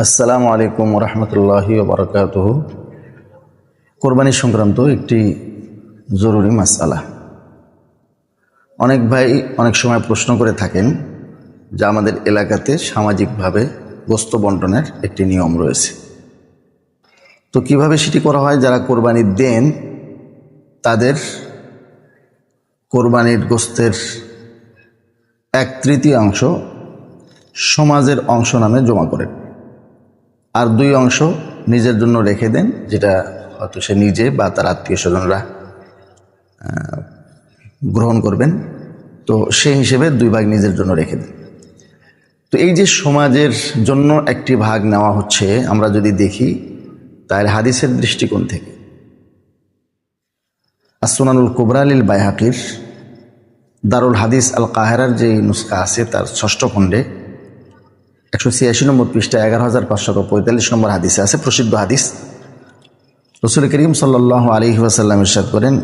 আসসালামু আলাইকুম রহমতুল্লাহি ওবরাকাতুহু। কোরবানি সংক্রান্ত একটি জরুরি মাসআলা। অনেক ভাই অনেক সময় প্রশ্ন করে থাকেন যে আমাদের এলাকাতে সামাজিকভাবে গোশত বন্টনের একটি নিয়ম রয়েছে, তো কিভাবে সেটি করা হয়? যারা কোরবানি দেন তাদের কোরবানির গোশতের 1/3 সমাজের অংশ নামে জমা করেন, আর 2 অংশ নিজের জন্য রেখে দেন, যেটা হয়তো সে নিজে বা তার আত্মীয় স্বজনরা গ্রহণ করবেন। তো সেই হিসেবে 2 ভাগ নিজের জন্য রেখে দেন। তো এই যে সমাজের জন্য একটি ভাগ নেওয়া হচ্ছে, আমরা যদি দেখি তাহলে হাদিসের দৃষ্টিকোণ থেকে আসুনানুল কুবরা লিল বাইহাকির দারুল হাদিস আল কাহেরার যে নুসখা আছে তার 6ষ্ঠ খণ্ডে 186 নম্বর পৃষ্ঠা 11,545 নম্বর হাদিসে আছে, প্রসিদ্ধ হাদিস। রাসূল করিম সাল্লাল্লাহু আলাইহি ওয়াসাল্লাম ইরশাদ করেন,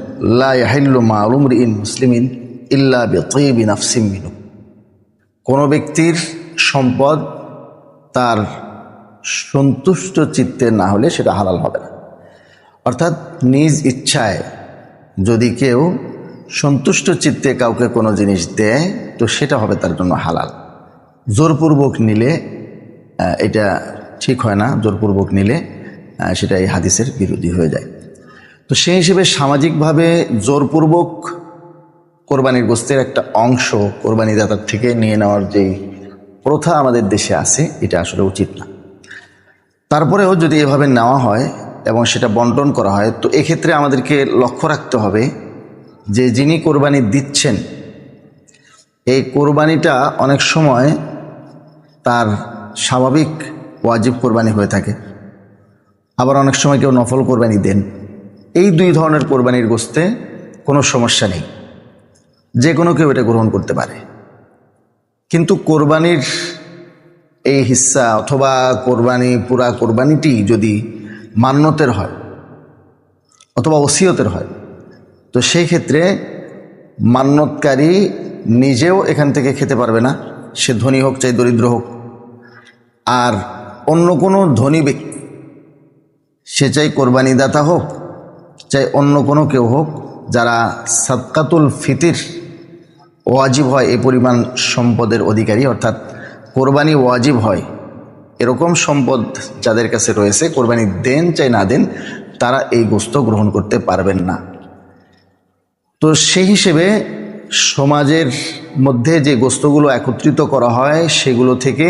লা ইয়াহিল্লু মালুম রিইন মুসলিমিন ইল্লা বিতিবি নাফসিন মিনহু। কোনো ব্যক্তির সম্পদ তার সন্তুষ্ট চিত্তে না হলে সেটা হালাল হবে না। অর্থাৎ নিজ ইচ্ছায় যদি কেউ সন্তুষ্ট চিত্তে কাউকে কোনো জিনিস দেয় তো সেটা হবে তার জন্য হালাল। জোরপূর্বক নিলে এটা ঠিক হয় না, জোরপূর্বক নিলে সেটা এই হাদিসের বিরোধী হয়ে যায়। তো সেই হিসেবে সামাজিকভাবে জোরপূর্বক কোরবানির গোশতের একটা অংশ কোরবানিদাতার থেকে নিয়ে নেওয়ার যেই প্রথা আমাদের দেশে আছে, এটা আসলে উচিত না। তারপরেও যদি এভাবে নেওয়া হয় এবং সেটা বন্টন করা হয়, তো এক্ষেত্রে আমাদেরকে লক্ষ্য রাখতে হবে যে যিনি কোরবানি দিচ্ছেন এই কোরবানিটা অনেক সময় তার স্বাভাবিক ওয়াজিব কোরবানি হয়ে থাকে, আবার অনেক সময় কেউ নফল কোরবানি দেন। এই 2 ধরনের কোরবানির গোশতে কোনো সমস্যা নেই, যে কোনো কেউ এটা গ্রহণ করতে পারে। কিন্তু কোরবানির এই হিস্সা অথবা পুরা কোরবানিটি যদি মান্যতের হয় অথবা ওসিয়তের হয়, তো সেই ক্ষেত্রে মান্যতকারী নিজেও এখান থেকে খেতে পারবে না, সে ধনী হোক চাই দরিদ্র হোক। আর অন্য কোনো ধনী ব্যক্তি, সে চাই কোরবানিদাতা হোক চাই অন্য কোনো কেউ হোক, যারা সাদকাতুল ফিতির ওয়াজিব হয় এই পরিমাণ সম্পদের অধিকারী, অর্থাৎ কোরবানি ওয়াজিব হয় এরকম সম্পদ যাদের কাছে রয়েছে, কোরবানি দেন চাই না দেন, তারা এই গোশত গ্রহণ করতে পারবেন না। তো সেই হিসেবে সমাজের মধ্যে যে গোশতগুলো একত্রিত করা হয় সেগুলো থেকে